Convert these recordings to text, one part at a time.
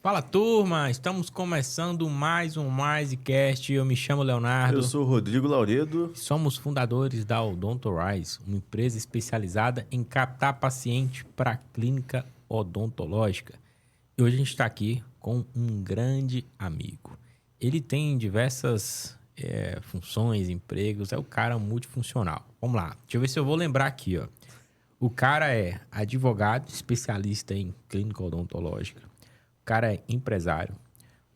Fala, turma! Estamos começando mais um MaiseCast. Eu me chamo Leonardo. Eu sou o Rodrigo Lauredo. Somos fundadores da Odontorize, uma empresa especializada em captar paciente para a clínica odontológica. E hoje a gente está aqui com um grande amigo. Ele tem diversas funções, empregos, é o cara multifuncional. Vamos lá, deixa eu ver se eu vou lembrar aqui, ó. O cara é advogado, especialista em clínica odontológica. O cara é empresário.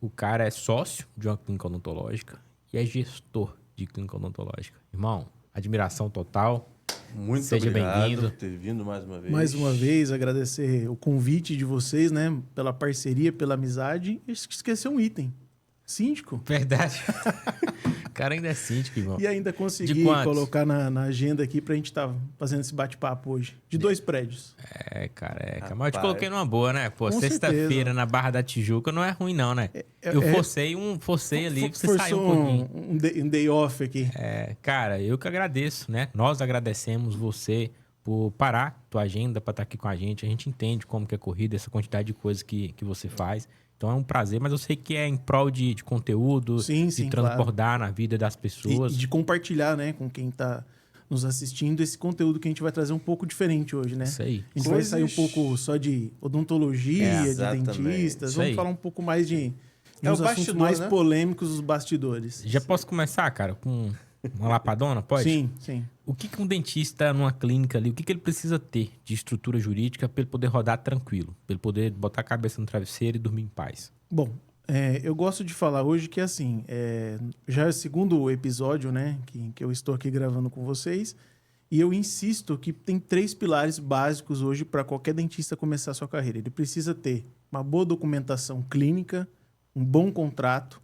O cara é sócio de uma clínica odontológica e é gestor de clínica odontológica. Irmão, admiração total. Muito Seja obrigado bem-vindo. por ter vindo mais uma vez. Mais uma vez, agradecer o convite de vocês, né? Pela parceria, pela amizade. E esqueceu um item. Síndico. Verdade. O cara ainda é síndico, irmão. E ainda consegui colocar na agenda aqui pra gente estar fazendo esse bate-papo hoje. De 2 prédios. É, careca. Rapaz. Mas eu te coloquei numa boa, né? Pô, Com sexta-feira certeza. na Barra da Tijuca não é ruim, não, né? Eu forcei ali pra você sair um pouquinho. Um day off aqui. É, cara, eu que agradeço, né? Nós agradecemos você por parar tua agenda para estar aqui com a gente. A gente entende como que é corrida, essa quantidade de coisas que você faz. Então é um prazer, mas eu sei que é em prol de conteúdo, de transbordar na vida das pessoas. E de compartilhar, né, com quem tá nos assistindo, esse conteúdo que a gente vai trazer um pouco diferente hoje, né? Isso aí. A gente vai sair um pouco só de odontologia, de dentistas. Isso Vamos aí. falar um pouco mais de É uns o assuntos bastidor, mais né? polêmicos dos bastidores. Já posso começar, cara, com uma lapadona? Pode? Sim, sim. O que um dentista numa clínica ali, o que ele precisa ter de estrutura jurídica para ele poder rodar tranquilo? Para ele poder botar a cabeça no travesseiro e dormir em paz? Bom, eu gosto de falar hoje que, assim, já é o segundo episódio, né, que eu estou aqui gravando com vocês, e eu insisto que tem 3 pilares básicos hoje para qualquer dentista começar a sua carreira. Ele precisa ter uma boa documentação clínica, um bom contrato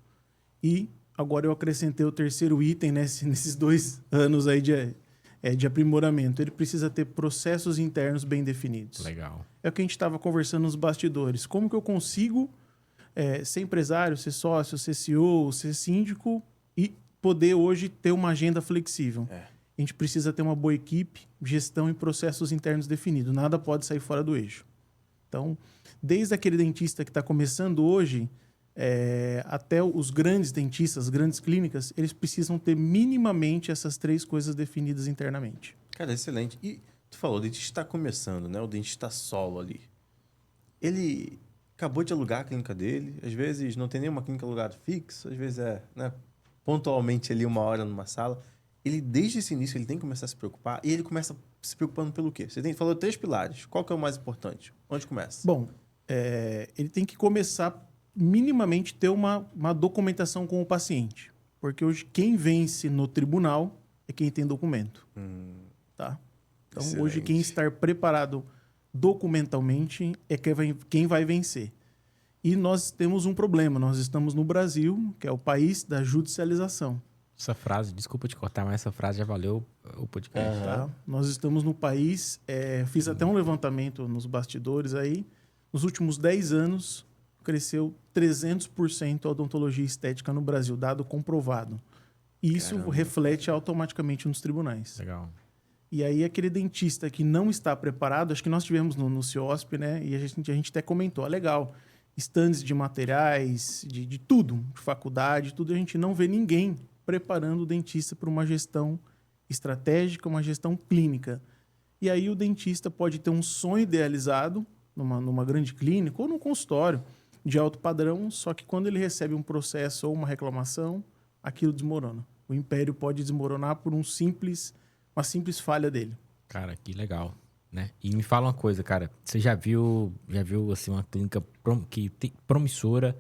e, agora eu acrescentei o terceiro item, né, nesses 2 anos aí de aprimoramento. Ele precisa ter processos internos bem definidos. Legal. É o que a gente estava conversando nos bastidores. Como que eu consigo ser empresário, ser sócio, ser CEO, ser síndico e poder hoje ter uma agenda flexível? A gente precisa ter uma boa equipe, gestão e processos internos definidos. Nada pode sair fora do eixo. Então, desde aquele dentista que está começando hoje, até os grandes dentistas, as grandes clínicas, eles precisam ter minimamente essas 3 coisas definidas internamente. Cara, excelente. E tu falou, o dentista está começando, né? O dentista solo ali. Ele acabou de alugar a clínica dele. Às vezes não tem nenhuma clínica alugada fixa. Às vezes né, pontualmente ali 1 hora numa sala. Ele, desde esse início, ele tem que começar a se preocupar. E ele começa se preocupando pelo quê? Você falou 3 pilares. Qual que é o mais importante? Onde começa? Bom, ele tem que começar minimamente ter uma documentação com o paciente. Porque hoje quem vence no tribunal é quem tem documento. Tá? Então, Excelente. hoje quem está preparado documentalmente é quem vai vencer. E nós temos um problema. Nós estamos no Brasil, que é o país da judicialização. Essa frase, desculpa te cortar, mas essa frase já valeu o podcast. Tá? Nós estamos no país... fiz até um levantamento nos bastidores aí. Nos últimos 10 anos, cresceu 300% a odontologia estética no Brasil, dado comprovado. E isso reflete automaticamente nos tribunais. Legal. E aí, aquele dentista que não está preparado, acho que nós tivemos no CIOSP, né? E a gente até comentou, legal, estandes de materiais, de tudo, de faculdade, tudo, a gente não vê ninguém preparando o dentista para uma gestão estratégica, uma gestão clínica. E aí o dentista pode ter um sonho idealizado numa grande clínica ou num consultório de alto padrão, só que quando ele recebe um processo ou uma reclamação, aquilo desmorona. O império pode desmoronar por uma simples falha dele. Cara, que legal, né? E me fala uma coisa, cara. Você já viu assim, uma clínica promissora,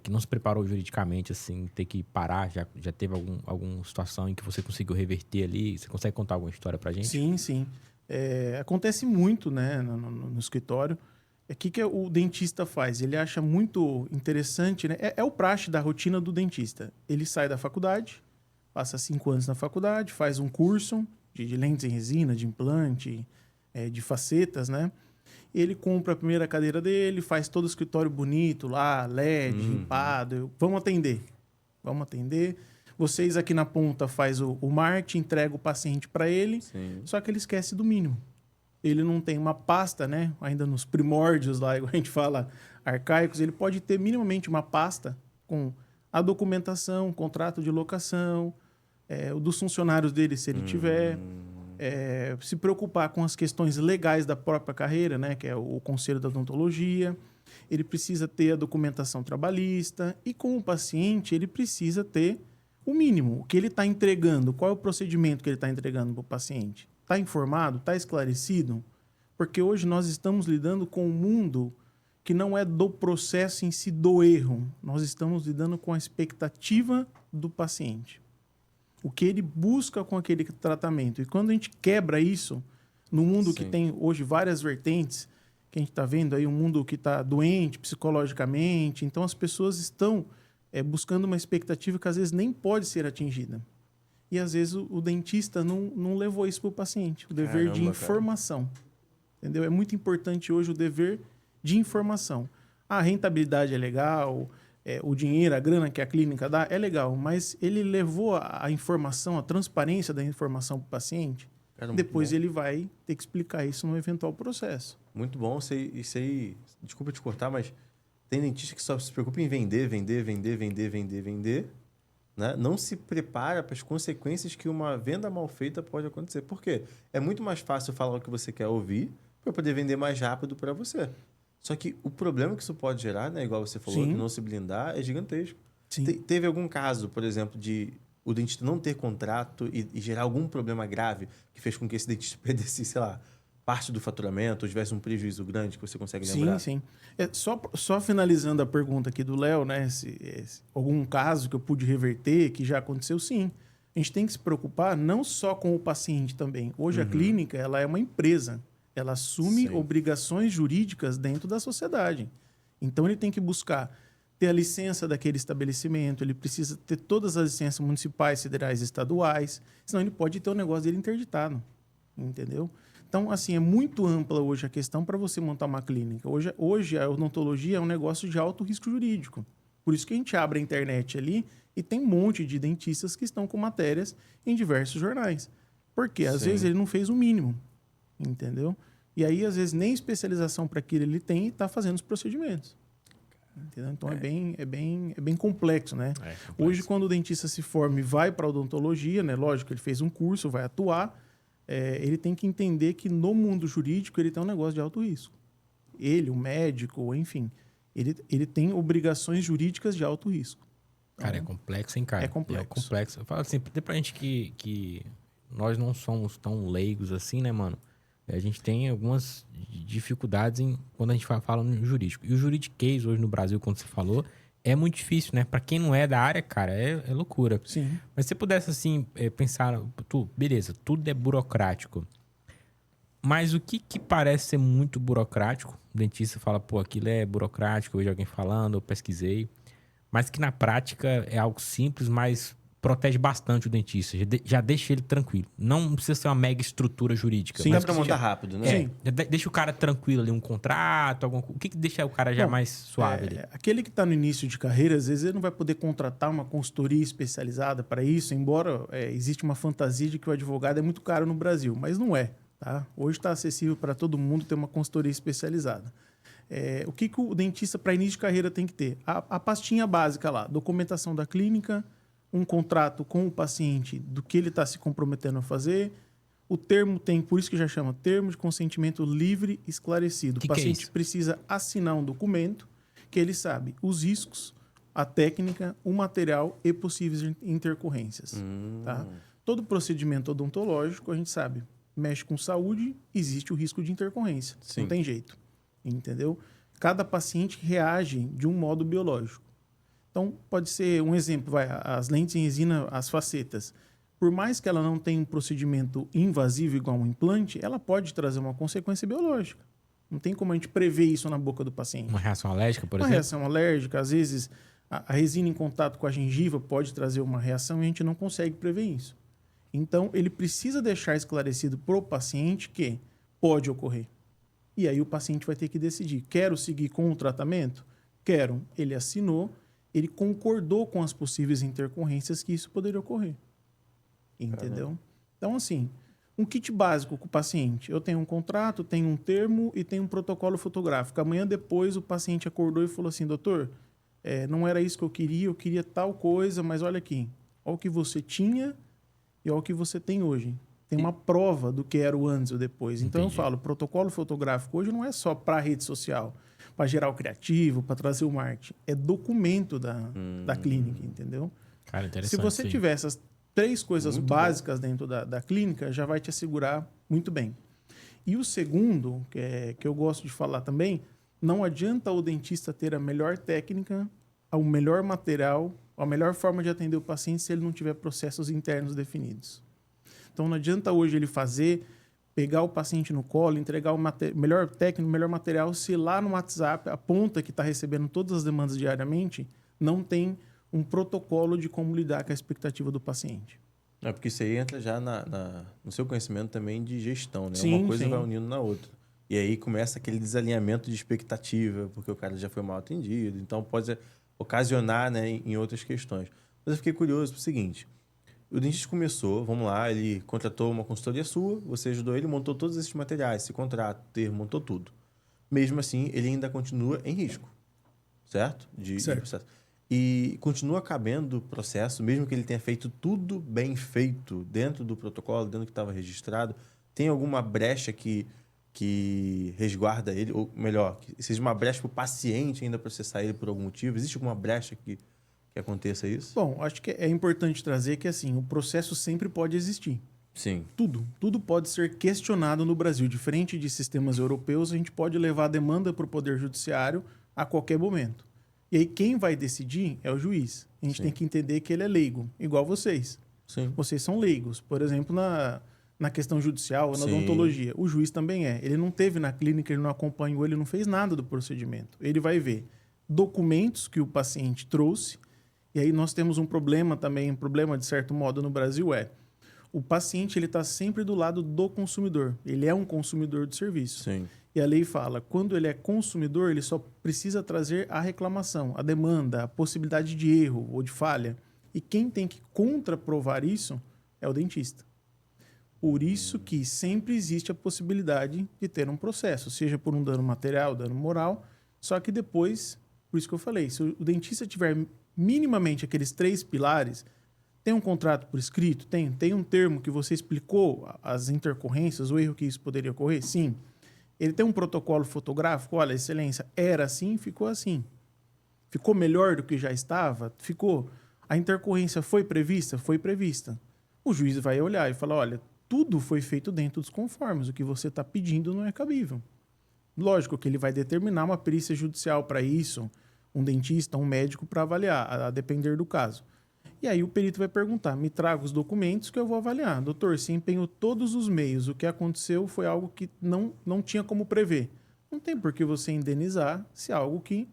que não se preparou juridicamente, assim, ter que parar? Já teve alguma situação em que você conseguiu reverter ali? Você consegue contar alguma história pra gente? Sim, sim. Acontece muito, né, no escritório. O que o dentista faz? Ele acha muito interessante, né? É o praxe da rotina do dentista. Ele sai da faculdade, passa 5 anos na faculdade, faz um curso de lentes em resina, de implante, de facetas, né? Ele compra a primeira cadeira dele, faz todo o escritório bonito lá, LED, limpado. Vamos atender. Vocês aqui na ponta faz o marketing, entrega o paciente para ele, Sim. só que ele esquece do mínimo. ele não tem uma pasta, né? Ainda nos primórdios lá, igual a gente fala, arcaicos, ele pode ter minimamente uma pasta com a documentação, contrato de locação, o dos funcionários dele, se ele tiver. Se preocupar com as questões legais da própria carreira, né? Que é o Conselho da Odontologia. Ele precisa ter a documentação trabalhista. E com o paciente, ele precisa ter o mínimo. O que ele está entregando, qual é o procedimento que ele está entregando para o paciente? Está informado? Está esclarecido? Porque hoje nós estamos lidando com um mundo que não é do processo em si do erro. Nós estamos lidando com a expectativa do paciente. O que ele busca com aquele tratamento. E quando a gente quebra isso, no mundo que tem hoje várias vertentes, que a gente está vendo aí um mundo que está doente psicologicamente, então as pessoas estão buscando uma expectativa que às vezes nem pode ser atingida. E às vezes o dentista não levou isso para o paciente, o dever de informação. Entendeu? É muito importante hoje o dever de informação. A rentabilidade é legal, o dinheiro, a grana que a clínica dá é legal, mas ele levou a informação, a transparência da informação para o paciente, depois ele vai ter que explicar isso no eventual processo. Muito bom. Isso aí, desculpa te cortar, mas tem dentista que só se preocupa em vender, né? Não se prepara para as consequências que uma venda mal feita pode acontecer. Por quê? É muito mais fácil falar o que você quer ouvir para poder vender mais rápido para você. Só que o problema que isso pode gerar, né, igual você falou, de não se blindar, é gigantesco. Teve algum caso, por exemplo, de o dentista não ter contrato e gerar algum problema grave que fez com que esse dentista perdesse, sei lá, parte do faturamento, ou tivesse um prejuízo grande que você consegue lembrar? Sim. Só finalizando a pergunta aqui do Léo, né? Algum caso que eu pude reverter, que já aconteceu, sim. A gente tem que se preocupar não só com o paciente também. Hoje a clínica ela é uma empresa. Ela assume obrigações jurídicas dentro da sociedade. Então, ele tem que buscar ter a licença daquele estabelecimento, ele precisa ter todas as licenças municipais, federais e estaduais, senão ele pode ter o negócio dele interditado, entendeu? Então, assim, é muito ampla hoje a questão para você montar uma clínica. Hoje, a odontologia é um negócio de alto risco jurídico. Por isso que a gente abre a internet ali e tem um monte de dentistas que estão com matérias em diversos jornais. Porque, às vezes, ele não fez o mínimo. Entendeu? E aí, às vezes, nem especialização para aquilo ele tem e está fazendo os procedimentos. Entendeu? Então, é bem complexo, né? Complexo. Hoje, quando o dentista se forma e vai para a odontologia, né? Lógico, ele fez um curso, vai atuar, ele tem que entender que no mundo jurídico ele tem um negócio de alto risco. Ele, o médico, enfim, ele tem obrigações jurídicas de alto risco. Então, cara, é complexo, hein, cara? É complexo. É complexo. Eu falo assim, tem pra gente que nós não somos tão leigos assim, né, mano? A gente tem algumas dificuldades quando a gente fala no jurídico. E o juridiquês hoje no Brasil, quando você falou, é muito difícil, né? Para quem não é da área, cara, é loucura. Sim. Mas se você pudesse, assim, pensar... beleza, tudo é burocrático. Mas o que parece ser muito burocrático? O dentista fala, pô, aquilo é burocrático, eu vejo alguém falando, eu pesquisei. Mas que na prática é algo simples, mas protege bastante o dentista, já deixa ele tranquilo. Não precisa ser uma mega estrutura jurídica. Sim, dá pra montar rápido, né? Sim. Deixa o cara tranquilo ali, um contrato, o que deixa o cara já mais suave ali? Aquele que está no início de carreira, às vezes ele não vai poder contratar uma consultoria especializada para isso, embora existe uma fantasia de que o advogado é muito caro no Brasil, mas não é. Tá? Hoje está acessível para todo mundo ter uma consultoria especializada. O que o dentista para início de carreira tem que ter? A pastinha básica lá, documentação da clínica, um contrato com o paciente do que ele está se comprometendo a fazer. O termo tem, por isso que já chama termo de consentimento livre esclarecido. O paciente precisa assinar um documento que ele sabe os riscos, a técnica, o material e possíveis intercorrências. Tá? Todo procedimento odontológico, a gente sabe, mexe com saúde, existe o risco de intercorrência. Sim. Não tem jeito. Entendeu? Cada paciente reage de um modo biológico. Então, pode ser um exemplo, as lentes em resina, as facetas. Por mais que ela não tenha um procedimento invasivo igual um implante, ela pode trazer uma consequência biológica. Não tem como a gente prever isso na boca do paciente. Uma reação alérgica, por exemplo? Uma reação alérgica, às vezes a resina em contato com a gengiva pode trazer uma reação e a gente não consegue prever isso. Então, ele precisa deixar esclarecido para o paciente que pode ocorrer. E aí o paciente vai ter que decidir, quero seguir com o tratamento? Quero. Ele assinou, ele concordou com as possíveis intercorrências que isso poderia ocorrer. Entendeu? Então, assim, um kit básico com o paciente. Eu tenho um contrato, tenho um termo e tenho um protocolo fotográfico. Amanhã depois o paciente acordou e falou assim, doutor, não era isso que eu queria tal coisa, mas olha aqui, olha o que você tinha e olha o que você tem hoje. Tem uma prova do que era o antes ou depois. Então eu falo, protocolo fotográfico hoje não é só para rede social, para gerar o criativo, para trazer o marketing. É documento da clínica, entendeu? Cara, interessante. Se você tiver essas 3 coisas Muito básicas dentro da clínica, já vai te assegurar muito bem. E o segundo, que eu gosto de falar também, não adianta o dentista ter a melhor técnica, o melhor material, a melhor forma de atender o paciente se ele não tiver processos internos definidos. Então, não adianta hoje ele pegar o paciente no colo, entregar o melhor técnico, o melhor material, se lá no WhatsApp, a ponta que está recebendo todas as demandas diariamente, não tem um protocolo de como lidar com a expectativa do paciente. Porque isso aí entra já no seu conhecimento também de gestão, né? Sim, Uma coisa sim. vai unindo na outra. E aí começa aquele desalinhamento de expectativa, porque o cara já foi mal atendido. Então, pode ocasionar, né, em outras questões. Mas eu fiquei curioso pro seguinte. O dentista começou, vamos lá, ele contratou uma consultoria sua, você ajudou ele, montou todos esses materiais, esse contrato, termo, montou tudo. Mesmo assim, ele ainda continua em risco, certo? De processo. E continua cabendo o processo, mesmo que ele tenha feito tudo bem feito dentro do protocolo, dentro do que estava registrado. Tem alguma brecha que resguarda ele, ou melhor, que seja uma brecha para o paciente ainda processar ele por algum motivo? Existe alguma brecha que aconteça isso? Bom, acho que é importante trazer que assim, o processo sempre pode existir. Sim. Tudo pode ser questionado no Brasil. Diferente de sistemas europeus, a gente pode levar a demanda para o Poder Judiciário a qualquer momento. E aí quem vai decidir é o juiz. A gente tem que entender que ele é leigo, igual vocês. Sim. Vocês são leigos. Por exemplo, na questão judicial, na odontologia. O juiz também é. Ele não teve na clínica, ele não acompanhou, ele não fez nada do procedimento. Ele vai ver documentos que o paciente trouxe. E aí nós temos um problema também, de certo modo no Brasil o paciente ele está sempre do lado do consumidor. Ele é um consumidor de serviço. Sim. E a lei fala, quando ele é consumidor, ele só precisa trazer a reclamação, a demanda, a possibilidade de erro ou de falha. E quem tem que contraprovar isso é o dentista. Por isso que sempre existe a possibilidade de ter um processo, seja por um dano material, dano moral, só que depois, por isso que eu falei, se o dentista tiver minimamente aqueles 3 pilares, tem um contrato por escrito? Tem um termo que você explicou as intercorrências, o erro que isso poderia ocorrer? Sim. Ele tem um protocolo fotográfico? Olha, excelência, era assim, ficou assim. Ficou melhor do que já estava? Ficou. A intercorrência foi prevista? Foi prevista. O juiz vai olhar e falar, olha, tudo foi feito dentro dos conformes, o que você está pedindo não é cabível. Lógico que ele vai determinar uma perícia judicial para isso, um dentista, um médico para avaliar, a depender do caso. E aí o perito vai perguntar, me traga os documentos que eu vou avaliar. Doutor, se empenhou todos os meios, o que aconteceu foi algo que não tinha como prever. Não tem por que você indenizar se é algo que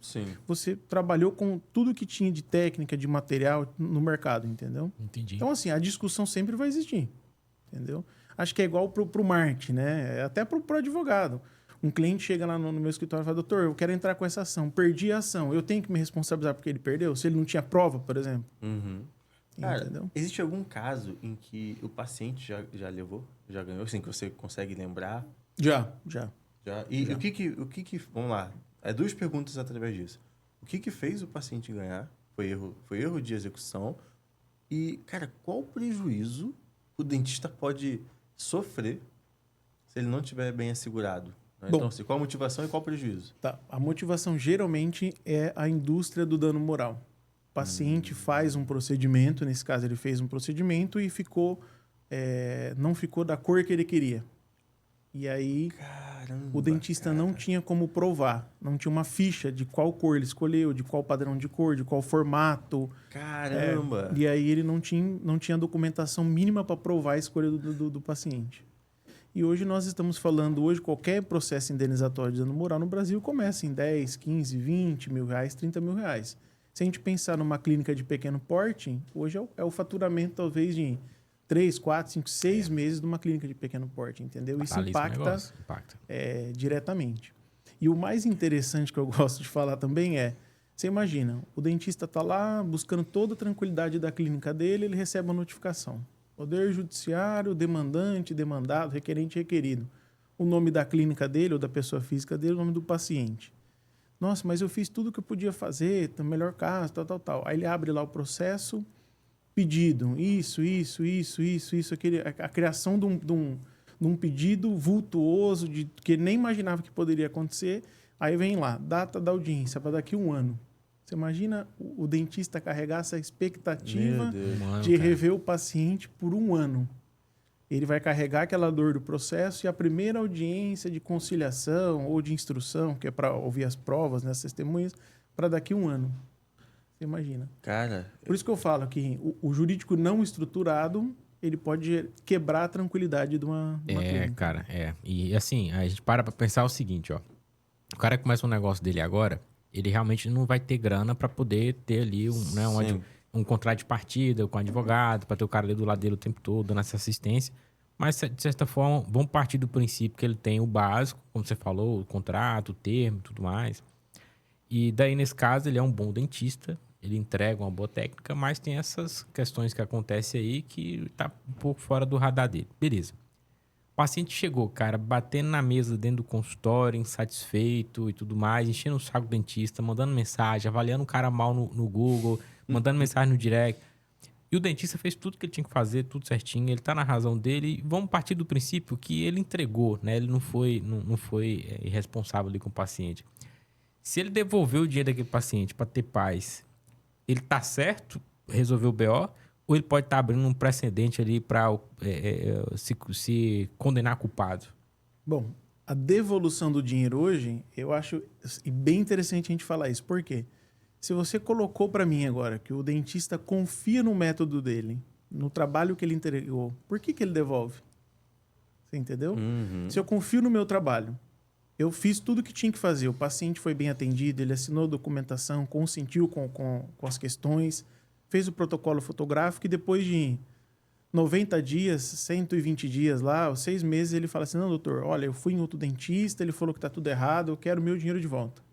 você trabalhou com tudo que tinha de técnica, de material no mercado, entendeu? Entendi. Então, assim, a discussão sempre vai existir, entendeu? Acho que é igual pro marketing, né? Até pro advogado. Um cliente chega lá no meu escritório e fala, doutor, eu quero entrar com essa ação, perdi a ação, eu tenho que me responsabilizar porque ele perdeu? Se ele não tinha prova, por exemplo? Cara, entendeu? existe algum caso em que o paciente já levou, já ganhou, assim, que você consegue lembrar? Já. E o que vamos lá, 2 perguntas através disso. O que fez o paciente ganhar? Foi erro de execução? E, cara, qual prejuízo o dentista pode sofrer se ele não estiver bem assegurado? Né? Bom, então, assim, qual a motivação e qual o prejuízo? Tá. A motivação geralmente é a indústria do dano moral. O paciente faz um procedimento, nesse caso ele fez um procedimento e não ficou da cor que ele queria. E aí o dentista não tinha como provar, não tinha uma ficha de qual cor ele escolheu, de qual padrão de cor, de qual formato. Caramba! E aí ele não tinha documentação mínima para provar a escolha do paciente. E hoje nós estamos falando, qualquer processo indenizatório de dano moral no Brasil começa em 10, 15, 20 mil reais, 30 mil reais. Se a gente pensar numa clínica de pequeno porte, hoje é o faturamento talvez de 3, 4, 5, 6 meses de uma clínica de pequeno porte, entendeu? Isso impacta diretamente. E o mais interessante que eu gosto de falar também você imagina, o dentista está lá buscando toda a tranquilidade da clínica dele, ele recebe uma notificação. Poder Judiciário, demandante, demandado, requerente, requerido. O nome da clínica dele ou da pessoa física dele, o nome do paciente. Nossa, mas eu fiz tudo que eu podia fazer, tá melhor caso, tal, tal, tal. Aí ele abre lá o processo, pedido, isso, a criação de um pedido vultuoso, que ele nem imaginava que poderia acontecer. Aí vem lá, data da audiência, para daqui a 1 ano. Você imagina o dentista carregar essa expectativa de rever o paciente por 1 ano. Ele vai carregar aquela dor do processo e a primeira audiência de conciliação ou de instrução, que é para ouvir as provas, né, as testemunhas, para daqui a 1 ano. Você imagina. Cara... Por isso que eu falo que o jurídico não estruturado, ele pode quebrar a tranquilidade de uma clínica. Cara, E assim, a gente para pensar o seguinte, ó. O cara que começa um negócio dele agora, ele realmente não vai ter grana para poder ter ali um contrato de partida com advogado, para ter o cara ali do lado dele o tempo todo, dando essa assistência. Mas, de certa forma, vamos partir do princípio que ele tem o básico, como você falou, o contrato, o termo, tudo mais. E daí, nesse caso, ele é um bom dentista, ele entrega uma boa técnica, mas tem essas questões que acontecem aí que tá um pouco fora do radar dele. Beleza. O paciente chegou, cara, batendo na mesa dentro do consultório, insatisfeito e tudo mais, enchendo o saco do dentista, mandando mensagem, avaliando o cara mal no Google, mandando mensagem no direct. E o dentista fez tudo que ele tinha que fazer, tudo certinho, ele tá na razão dele. E vamos partir do princípio que ele entregou, né? Ele não foi irresponsável ali com o paciente. Se ele devolveu o dinheiro daquele paciente para ter paz, ele tá certo, resolveu o BO, ou ele pode estar abrindo um precedente ali para se condenar culpado? Bom, a devolução do dinheiro hoje, eu acho bem interessante a gente falar isso. Por quê? Se você colocou para mim agora que o dentista confia no método dele, no trabalho que ele entregou, por que ele devolve? Você entendeu? Uhum. Se eu confio no meu trabalho, eu fiz tudo o que tinha que fazer, o paciente foi bem atendido, ele assinou a documentação, consentiu com as questões, fez o protocolo fotográfico e depois de 90 dias, 120 dias lá, 6 meses, ele fala assim, não, doutor, olha, eu fui em outro dentista, ele falou que está tudo errado, eu quero o meu dinheiro de volta.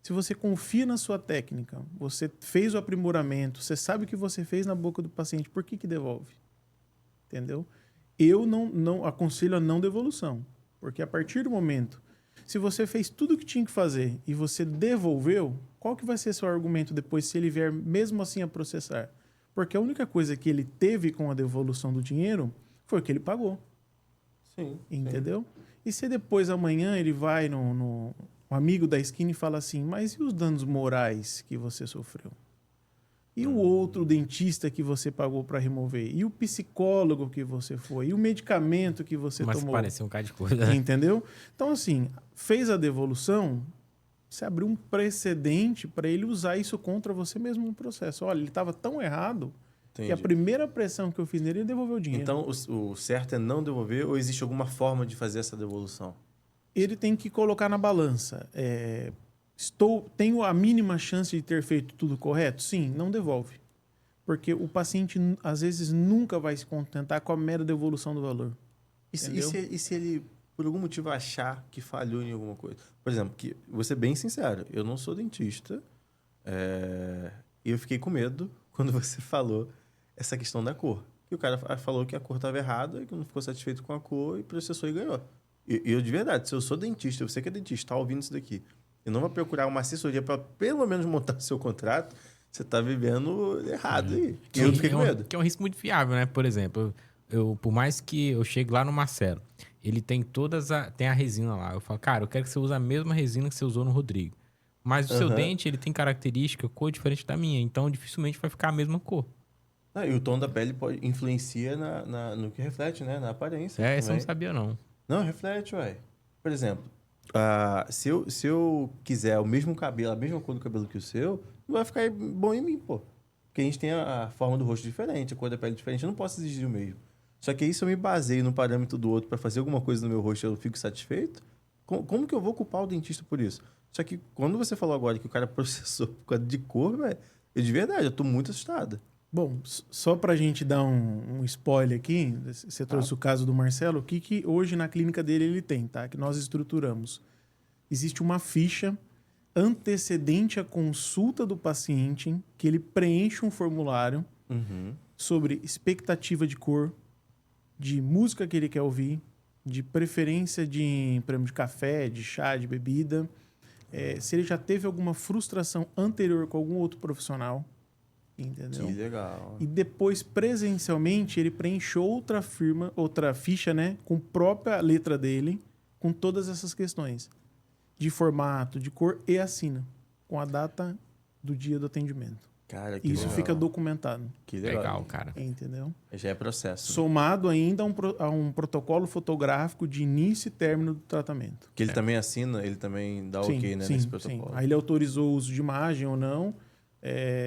Se você confia na sua técnica, você fez o aprimoramento, você sabe o que você fez na boca do paciente, por que devolve? Entendeu? Eu não aconselho a não devolução, porque a partir do momento, se você fez tudo o que tinha que fazer e você devolveu, qual que vai ser seu argumento depois se ele vier mesmo assim a processar? Porque a única coisa que ele teve com a devolução do dinheiro foi o que ele pagou. Sim. Entendeu? Sim. E se depois amanhã ele vai no amigo da esquina e fala assim, mas e os danos morais que você sofreu? E o outro dentista que você pagou para remover? E o psicólogo que você foi? E o medicamento que você tomou? Mas parece um bocado de coisa. Entendeu? Então, assim, fez a devolução, você abriu um precedente para ele usar isso contra você mesmo no processo. Olha, ele estava tão errado que a primeira pressão que eu fiz nele, ele devolveu o dinheiro. Então, o certo é não devolver ou existe alguma forma de fazer essa devolução? Ele tem que colocar na balança. Tenho a mínima chance de ter feito tudo correto? Sim, não devolve. Porque o paciente, às vezes, nunca vai se contentar com a mera devolução do valor. E se ele, por algum motivo, achar que falhou em alguma coisa? Por exemplo, vou ser bem sincero, eu não sou dentista e eu fiquei com medo quando você falou essa questão da cor. E o cara falou que a cor estava errada e que não ficou satisfeito com a cor e processou e ganhou. E eu, de verdade, se eu sou dentista, você que é dentista, está ouvindo isso daqui, e não vai procurar uma assessoria para pelo menos montar o seu contrato, você está vivendo errado aí. E eu fiquei com medo. Que é um risco muito viável, né? Por exemplo, por mais que eu chegue lá no Marcelo, ele tem tem a resina lá. Eu falo, cara, eu quero que você use a mesma resina que você usou no Rodrigo. Mas o seu dente, ele tem característica, cor diferente da minha. Então, dificilmente vai ficar a mesma cor. E o tom da pele influencia no que reflete, né? Na aparência. Isso eu não sabia, não. Não, reflete, ué. Por exemplo, se eu quiser o mesmo cabelo, a mesma cor do cabelo que o seu, não vai ficar bom em mim, pô. Porque a gente tem a forma do rosto diferente, a cor da pele diferente, eu não posso exigir o mesmo. Só que aí, se eu me baseio no parâmetro do outro para fazer alguma coisa no meu rosto e eu fico satisfeito, como que eu vou culpar o dentista por isso? Só que quando você falou agora que o cara processou por causa de cor, velho, eu de verdade, eu tô muito assustado. Bom, só para a gente dar um spoiler aqui, você trouxe o caso do Marcelo, o que hoje na clínica dele ele tem, tá? Que nós estruturamos. Existe uma ficha antecedente à consulta do paciente, que ele preenche um formulário, sobre expectativa de cor, de música que ele quer ouvir, de preferência de, por exemplo, de café, de chá, de bebida, se ele já teve alguma frustração anterior com algum outro profissional, entendeu? Que legal. E depois, presencialmente, ele preenche outra ficha, né? Com a própria letra dele, com todas essas questões. De formato, de cor e assina. Com a data do dia do atendimento. Cara, que Isso legal. fica documentado. Que legal. Legal, cara. Entendeu? Já é processo. Né? Somado ainda a um protocolo fotográfico de início e término do tratamento. Que ele também assina, ele também dá ok, né, nesse protocolo. Aí ele autorizou o uso de imagem ou não.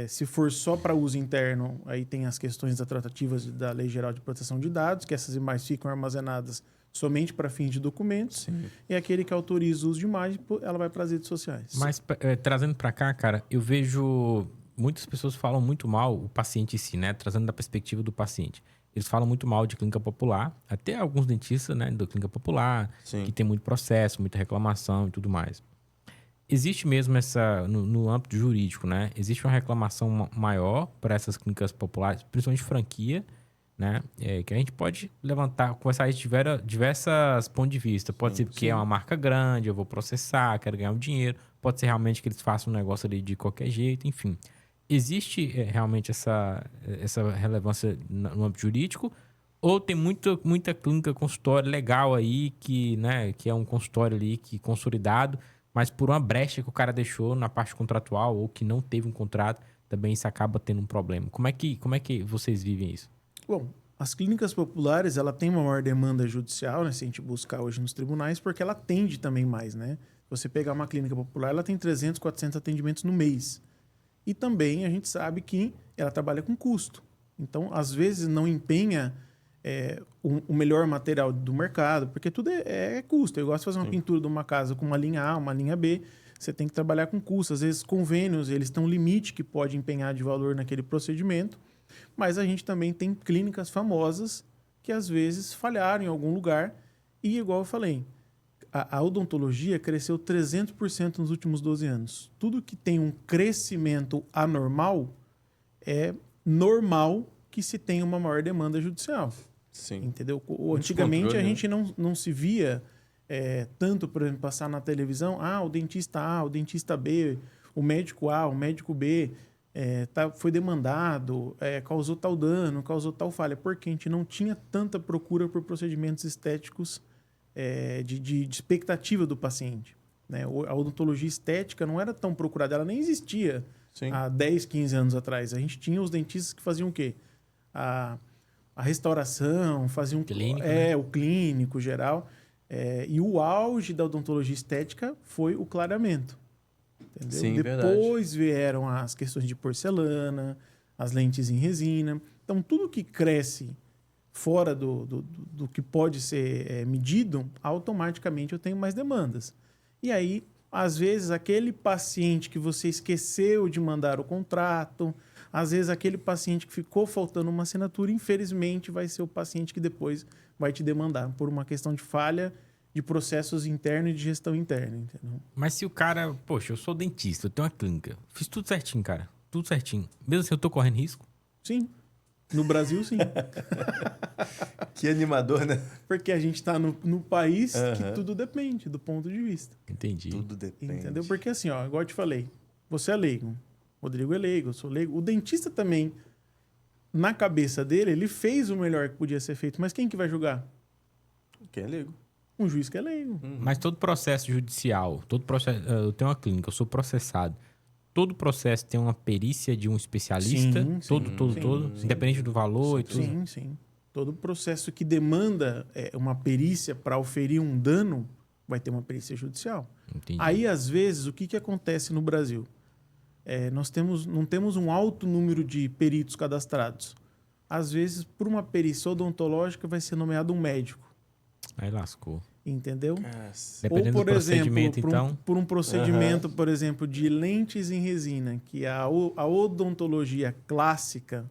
Se for só para uso interno, aí tem as questões da tratativas da Lei Geral de Proteção de Dados, que essas imagens ficam armazenadas somente para fins de documentos. Sim. E aquele que autoriza o uso de imagem, ela vai para as redes sociais. Mas trazendo para cá, cara, eu vejo muitas pessoas falam muito mal o paciente em si, né? Trazendo da perspectiva do paciente. Eles falam muito mal de clínica popular, até alguns dentistas, né, da clínica popular, Sim. que tem muito processo, muita reclamação e tudo mais. Existe mesmo no âmbito jurídico, né? Existe uma reclamação maior para essas clínicas populares, principalmente franquia, né? Que a gente pode levantar, conversar de diversas pontos de vista. Pode ser porque é uma marca grande, eu vou processar, quero ganhar um dinheiro. Pode ser realmente que eles façam um negócio ali de qualquer jeito, enfim. Existe realmente essa relevância no âmbito jurídico? Ou tem muita clínica, consultório legal aí, que é um consultório ali consolidado, mas por uma brecha que o cara deixou na parte contratual ou que não teve um contrato, também isso acaba tendo um problema. Como é que vocês vivem isso? Bom, as clínicas populares, ela tem uma maior demanda judicial, né? Se a gente buscar hoje nos tribunais, porque ela atende também mais, né? Você pegar uma clínica popular, ela tem 300, 400 atendimentos no mês. E também a gente sabe que ela trabalha com custo. Então, às vezes, não empenha o melhor material do mercado, porque tudo é custo. Eu gosto de fazer uma pintura de uma casa com uma linha A, uma linha B. Você tem que trabalhar com custo. Às vezes, convênios, eles têm um limite que pode empenhar de valor naquele procedimento. Mas a gente também tem clínicas famosas que, às vezes, falharam em algum lugar. E, igual eu falei, a odontologia cresceu 300% nos últimos 12 anos. Tudo que tem um crescimento anormal é normal que se tenha uma maior demanda judicial. Sim. Entendeu? Antigamente a né? gente não se via tanto, por exemplo, passar na televisão, o dentista A, o dentista B, o médico A, o médico B foi demandado, causou tal dano, causou tal falha, porque a gente não tinha tanta procura por procedimentos estéticos de expectativa do paciente. Né? A odontologia estética não era tão procurada, ela nem existia há 10, 15 anos atrás. A gente tinha os dentistas que faziam o quê? A restauração, faziam clínico, né? O clínico geral. E o auge da odontologia estética foi o clareamento. Entendeu? Sim, Depois vieram as questões de porcelana, as lentes em resina. Então, tudo que cresce fora do que pode ser medido, automaticamente eu tenho mais demandas. E aí, às vezes, aquele paciente que você esqueceu de mandar o contrato, às vezes aquele paciente que ficou faltando uma assinatura, infelizmente, vai ser o paciente que depois vai te demandar por uma questão de falha de processos internos e de gestão interna, entendeu? Mas se o cara... Poxa, eu sou dentista, eu tenho uma clínica. Fiz tudo certinho, cara. Tudo certinho. Mesmo assim, eu tô correndo risco? Sim. No Brasil, sim. Que animador, né? Porque a gente está no país que tudo depende do ponto de vista. Entendi. Tudo depende. Entendeu? Porque assim, igual eu te falei, você é leigo, Rodrigo é leigo, eu sou leigo. O dentista também, na cabeça dele, ele fez o melhor que podia ser feito. Mas quem que vai julgar? Quem é leigo? Um juiz que é leigo. Mas todo processo judicial, todo processo... Eu tenho uma clínica, eu sou processado. Todo processo tem uma perícia de um especialista? Sim, todo? sim. Independente do valor e tudo? Sim, sim. Todo processo que demanda uma perícia para oferir um dano vai ter uma perícia judicial. Entendi. Aí, às vezes, o que acontece no Brasil? Nós não temos um alto número de peritos cadastrados. Às vezes, por uma perícia odontológica, vai ser nomeado um médico. Aí lascou. Entendeu? Dependendo Ou, por do procedimento, exemplo, então... por um procedimento, por exemplo, de lentes em resina, que a odontologia clássica,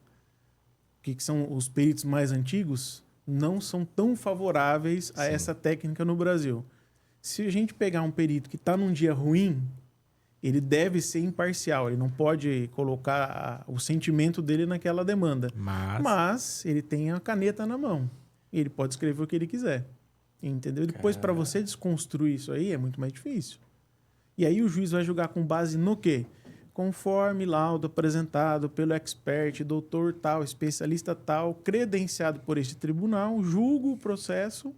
que são os peritos mais antigos, não são tão favoráveis a essa técnica no Brasil. Se a gente pegar um perito que está num dia ruim ele deve ser imparcial. Ele não pode colocar o sentimento dele naquela demanda. Mas ele tem a caneta na mão. Ele pode escrever o que ele quiser. Entendeu? Depois, para você desconstruir isso aí, é muito mais difícil. E aí o juiz vai julgar com base no quê? Conforme laudo apresentado pelo expert, doutor tal, especialista tal, credenciado por este tribunal, julgo o processo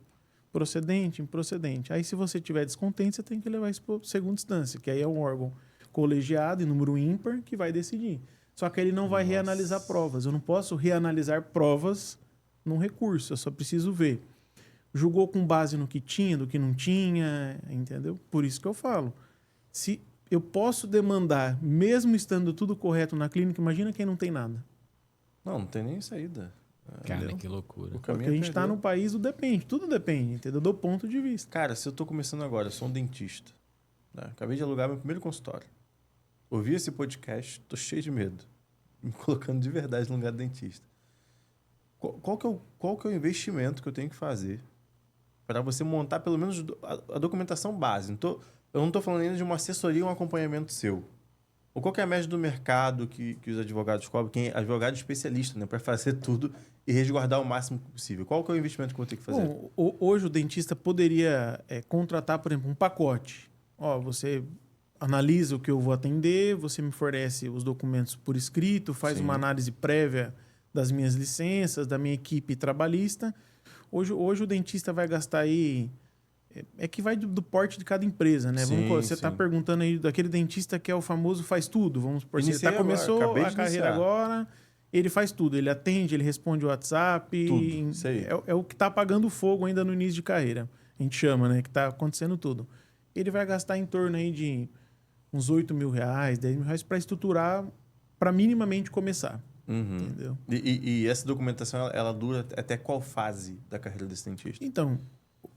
procedente, improcedente. Aí, se você tiver descontente, você tem que levar isso para segunda instância, que aí é um órgão colegiado em número ímpar que vai decidir. Só que ele não vai reanalisar provas. Eu não posso reanalisar provas num recurso, eu só preciso ver. Julgou com base no que tinha, do que não tinha, entendeu? Por isso que eu falo. Se eu posso demandar, mesmo estando tudo correto na clínica, imagina quem não tem nada. Não tem nem saída. Cara, que loucura. Porque a gente está no país do depende, tudo depende, entendeu? Do ponto de vista. Cara, se eu tô começando agora, eu sou um dentista, né? Acabei de alugar meu primeiro consultório. Ouvi esse podcast, tô cheio de medo. Me colocando de verdade no lugar do dentista. Qual que é o investimento que eu tenho que fazer para você montar pelo menos a documentação base? Eu não estou falando ainda de uma assessoria ou um acompanhamento seu. Ou qual que é a média do mercado que os advogados cobram? Quem é advogado especialista, né? Para fazer tudo e resguardar o máximo possível. Qual que é o investimento que eu vou ter que fazer? Bom, hoje o dentista poderia contratar, por exemplo, um pacote. Ó, você analisa o que eu vou atender, você me fornece os documentos por escrito, faz uma análise prévia das minhas licenças, da minha equipe trabalhista. Hoje o dentista vai gastar aí... É que vai do porte de cada empresa, né? Você está perguntando aí daquele dentista que é o famoso faz tudo. Vamos por ele começou a carreira agora, ele faz tudo. Ele atende, ele responde o WhatsApp. Tudo, é o que está apagando fogo ainda no início de carreira. A gente chama, né? Que está acontecendo tudo. Ele vai gastar em torno aí de uns R$8.000, R$10.000 para estruturar, para minimamente começar. Entendeu? E essa documentação, ela dura até qual fase da carreira desse dentista? Então,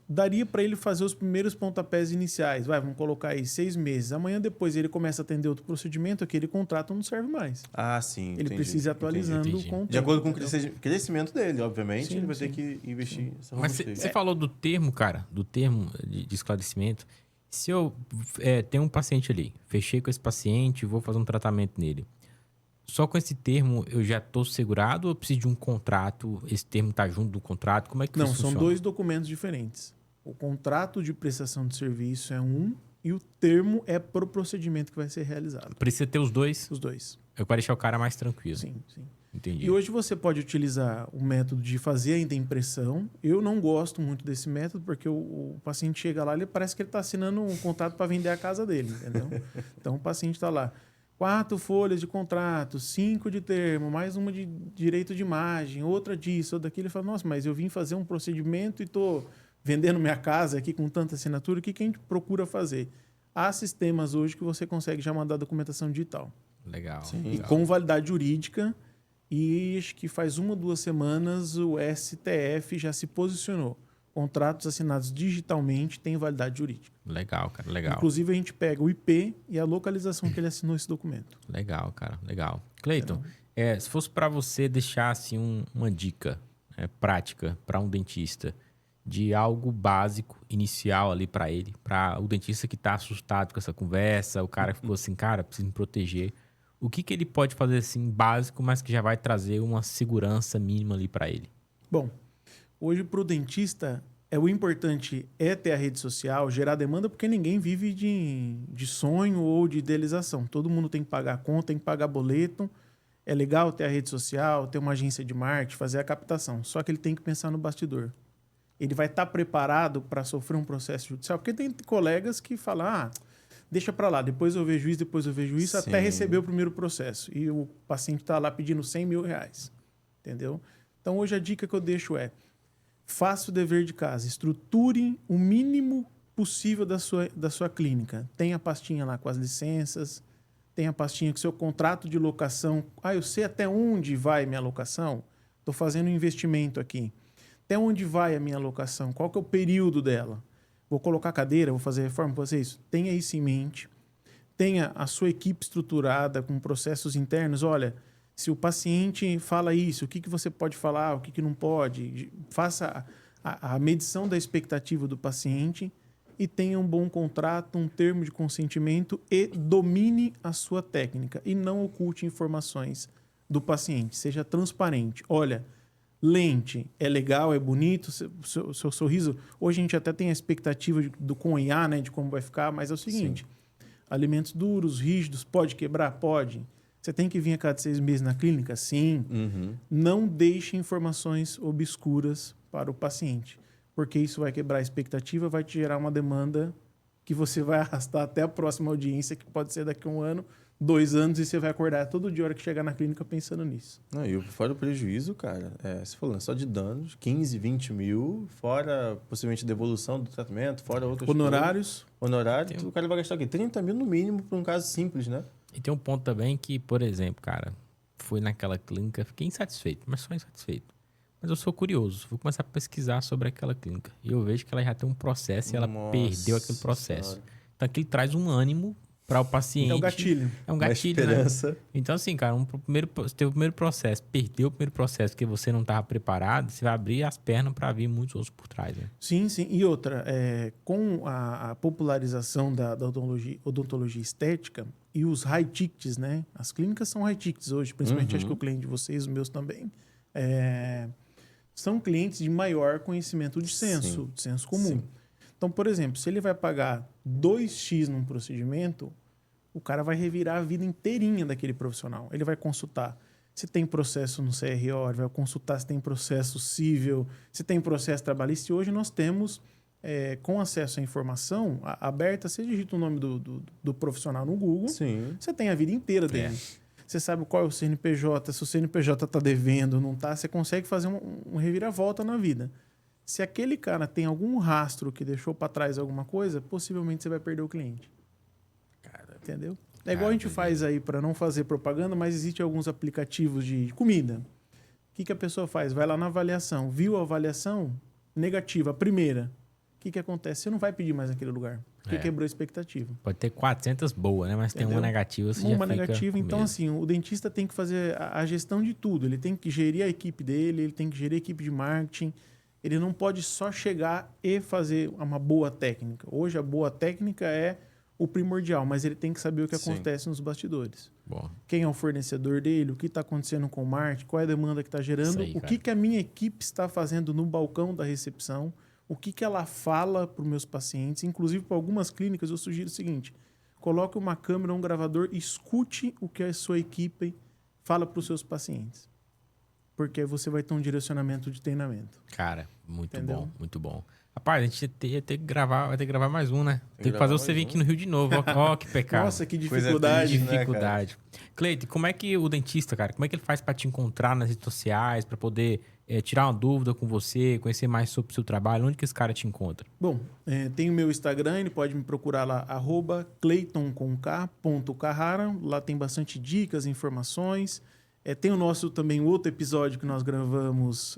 daria para ele fazer os primeiros pontapés iniciais. Vamos colocar aí 6 meses. Amanhã depois ele começa a atender outro procedimento, aquele contrato não serve mais. Ah, sim. Ele precisa ir atualizando com o tempo. De acordo com o crescimento dele, obviamente, ele vai ter que investir. Mas você falou do termo, cara, do termo de esclarecimento. Se eu tenho um paciente ali, fechei com esse paciente, vou fazer um tratamento nele. Só com esse termo eu já estou segurado ou eu preciso de um contrato? Esse termo está junto do contrato? Como é que isso funciona? Não, são 2 documentos diferentes. O contrato de prestação de serviço é um e o termo é para o procedimento que vai ser realizado. Precisa ter os dois? Os dois. Para deixar o cara mais tranquilo. Sim. Entendi. E hoje você pode utilizar o método de fazer ainda a impressão. Eu não gosto muito desse método porque o paciente chega lá e parece que ele está assinando um contrato para vender a casa dele, entendeu? Então o paciente está lá. 4 folhas de contrato, 5 de termo, mais uma de direito de imagem, outra disso, outra daquilo. Ele fala, nossa, mas eu vim fazer um procedimento e estou vendendo minha casa aqui com tanta assinatura. O que a gente procura fazer? Há sistemas hoje que você consegue já mandar documentação digital. Legal. E com validade jurídica. E acho que faz 1 ou 2 semanas o STF já se posicionou. Contratos assinados digitalmente têm validade jurídica. Legal, cara, legal. Inclusive, a gente pega o IP e a localização que ele assinou esse documento. Legal, cara, legal. Cleiton, se fosse para você deixar assim, uma dica prática para um dentista de algo básico, inicial ali para ele, para o dentista que está assustado com essa conversa, o cara que ficou assim, cara, preciso me proteger. O que ele pode fazer assim, básico, mas que já vai trazer uma segurança mínima ali para ele? Bom, hoje, para o dentista, o importante é ter a rede social, gerar demanda, porque ninguém vive de sonho ou de idealização. Todo mundo tem que pagar conta, tem que pagar boleto. É legal ter a rede social, ter uma agência de marketing, fazer a captação. Só que ele tem que pensar no bastidor. Ele vai estar preparado para sofrer um processo judicial? Porque tem colegas que falam, deixa para lá, depois eu vejo isso, até receber o primeiro processo. E o paciente está lá pedindo R$100.000. Entendeu? Então, hoje a dica que eu deixo faça o dever de casa. Estruture o mínimo possível da sua clínica. Tem a pastinha lá com as licenças, tem a pastinha com o seu contrato de locação. Eu sei até onde vai minha locação? Estou fazendo um investimento aqui. Até onde vai a minha locação? Qual que é o período dela? Vou colocar cadeira, vou fazer reforma, vou fazer isso. Tenha isso em mente. Tenha a sua equipe estruturada com processos internos. Olha, se o paciente fala isso, o que você pode falar, o que não pode. Faça a medição da expectativa do paciente e tenha um bom contrato, um termo de consentimento e domine a sua técnica e não oculte informações do paciente. Seja transparente. Olha, lente é legal, é bonito, seu sorriso... Hoje a gente até tem a expectativa do com IA, né, de como vai ficar, mas é o seguinte, alimentos duros, rígidos, pode quebrar? Pode. Você tem que vir a cada 6 meses na clínica? Sim. Não deixe informações obscuras para o paciente, porque isso vai quebrar a expectativa, vai te gerar uma demanda que você vai arrastar até a próxima audiência, que pode ser daqui a 1 ano, 2 anos, e você vai acordar todo dia, a hora que chegar na clínica, pensando nisso. Não, e fora o prejuízo, cara, você falando só de danos, 15, 20 mil, fora possivelmente devolução do tratamento, fora outros... Honorários. Honorário, o cara vai gastar o quê? 30 mil no mínimo para um caso simples, né? E tem um ponto também que, por exemplo, cara, fui naquela clínica, fiquei insatisfeito, mas só insatisfeito. Mas eu sou curioso, vou começar a pesquisar sobre aquela clínica. E eu vejo que ela já tem um processo e ela perdeu aquele processo. Senhora. Então aquilo traz um ânimo para o paciente. É um gatilho. É um gatilho, Uma né? esperança. Então, assim, cara, você teve o primeiro processo, perdeu o primeiro processo porque você não estava preparado, você vai abrir as pernas para vir muitos outros por trás, né? Sim, sim. E outra, com a popularização da odontologia estética e os high tickets, né? As clínicas são high tickets hoje, principalmente acho que o cliente de vocês, os meus também, são clientes de maior conhecimento de senso comum. Sim. Então, por exemplo, se ele vai pagar 2x num procedimento, o cara vai revirar a vida inteirinha daquele profissional. Ele vai consultar se tem processo no CRO, ele vai consultar se tem processo civil, se tem processo trabalhista. E hoje nós temos, com acesso à informação aberta, você digita o nome do profissional no Google, Sim. você tem a vida inteira dele. Você sabe qual é o CNPJ, se o CNPJ está devendo, não está, você consegue fazer um reviravolta na vida. Se aquele cara tem algum rastro que deixou para trás alguma coisa, possivelmente você vai perder o cliente. Cara, Entendeu? É igual a gente faz aí para não fazer propaganda, mas existem alguns aplicativos de comida. O que a pessoa faz? Vai lá na avaliação. Viu a avaliação negativa, a primeira. O que acontece? Você não vai pedir mais naquele lugar, porque quebrou a expectativa. Pode ter 400 boas, né? Mas tem uma negativa, você já Uma fica negativa. Então, mesmo. assim, o dentista tem que fazer a gestão de tudo. Ele tem que gerir a equipe dele, ele tem que gerir a equipe de marketing. Ele não pode só chegar e fazer uma boa técnica. Hoje, a boa técnica é o primordial, mas ele tem que saber o que acontece nos bastidores. Bom, Quem é o fornecedor dele, o que está acontecendo com o marketing, qual é a demanda que está gerando, Isso aí, o que a minha equipe está fazendo no balcão da recepção, o que ela fala para os meus pacientes. Inclusive, para algumas clínicas, eu sugiro o seguinte: coloque uma câmera, um gravador, escute o que a sua equipe fala para os seus pacientes. Porque aí você vai ter um direcionamento de treinamento. cara, muito Entendeu? bom, muito bom. Rapaz, a gente vai ter que gravar mais um, né? Tem que gravar fazer mais você vir um. aqui no Rio de novo. Ó, que pecado. Nossa, que Coisa dificuldade. triste, né? Dificuldade. Cleiton, como é que o dentista, cara, como é que ele faz para te encontrar nas redes sociais, para poder tirar uma dúvida com você, conhecer mais sobre o seu trabalho? Onde que esse cara te encontra? Bom, tem o meu Instagram, ele pode me procurar lá, @cleiton.carrara. Lá tem bastante dicas, informações. Tem o nosso também outro episódio que nós gravamos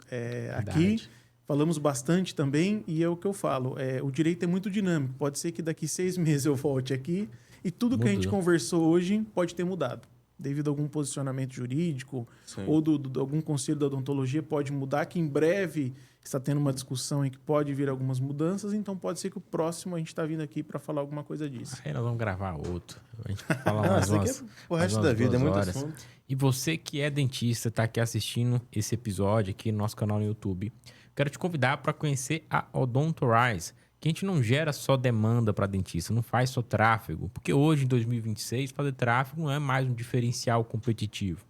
aqui. Falamos bastante também, e é o que eu falo. O direito é muito dinâmico. Pode ser que daqui 6 meses eu volte aqui e tudo que a gente conversou hoje pode ter mudado. Devido a algum posicionamento jurídico ou de algum conselho da odontologia pode mudar, que em breve está tendo uma discussão em que pode vir algumas mudanças, então pode ser que o próximo a gente está vindo aqui para falar alguma coisa disso. Aí nós vamos gravar outro. A gente vai falar mais umas, o resto da vida é muito horas. assunto. E você que é dentista, está aqui assistindo esse episódio aqui no nosso canal no YouTube, quero te convidar para conhecer a Odontorize, que a gente não gera só demanda para dentista, não faz só tráfego, porque hoje, em 2026, fazer tráfego não é mais um diferencial competitivo.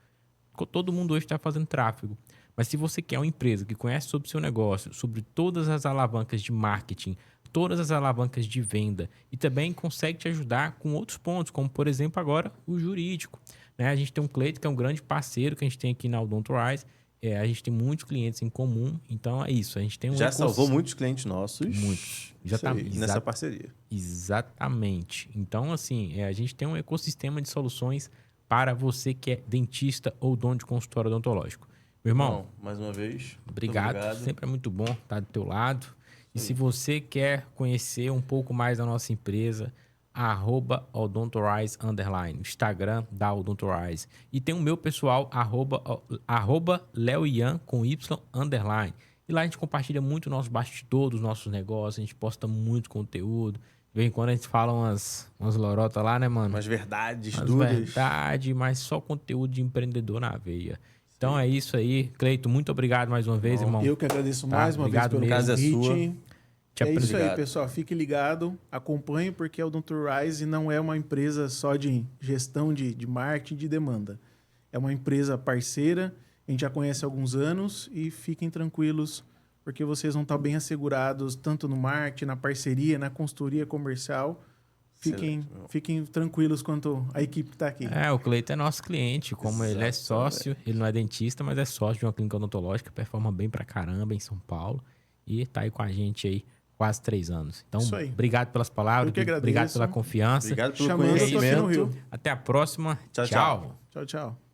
Todo mundo hoje está fazendo tráfego. Mas se você quer uma empresa que conhece sobre o seu negócio, sobre todas as alavancas de marketing, todas as alavancas de venda e também consegue te ajudar com outros pontos, como, por exemplo, agora o jurídico. Né? A gente tem um Cleiton, que é um grande parceiro que a gente tem aqui na Odontorize. A gente tem muitos clientes em comum, então é isso. A gente tem Já salvou muitos clientes nossos. Muitos. Já tá nessa parceria. Exatamente. Então, assim, a gente tem um ecossistema de soluções para você que é dentista ou dono de consultório odontológico. Meu irmão, mais uma vez, obrigado. Sempre é muito bom estar do teu lado. E se você quer conhecer um pouco mais da nossa empresa, @Odontorize_, Instagram da Odontorize. E tem o meu pessoal, @LeoIan com Y_. E lá a gente compartilha muito o nosso bastidor dos nossos negócios, a gente posta muito conteúdo. De vez em quando a gente fala umas lorotas lá, né, mano? Umas verdades Umas duras. verdade, mas só conteúdo de empreendedor na veia. Então é isso aí. Cleito, muito obrigado mais uma vez, irmão. Eu que agradeço Tá, mais uma vez obrigado pelo mesmo. Casa é sua. convite. Te É isso aí, Obrigado. pessoal. Fique ligado, acompanhe, porque o Dr. Rise não é uma empresa só de gestão de marketing de demanda. É uma empresa parceira, a gente já conhece há alguns anos e fiquem tranquilos, porque vocês vão estar bem assegurados, tanto no marketing, na parceria, na consultoria comercial. Fiquem tranquilos quanto a equipe que está aqui. O Cleito é nosso cliente, como ele é sócio, ele não é dentista, mas é sócio de uma clínica odontológica, performa bem pra caramba em São Paulo e tá aí com a gente aí quase 3 anos. Então, Isso aí. obrigado pelas palavras, Eu que agradeço. obrigado pela confiança. Obrigado pelo Chamando, eu tô aqui no conhecimento. Rio. Até a próxima. Tchau, Tchau. Tchau, tchau.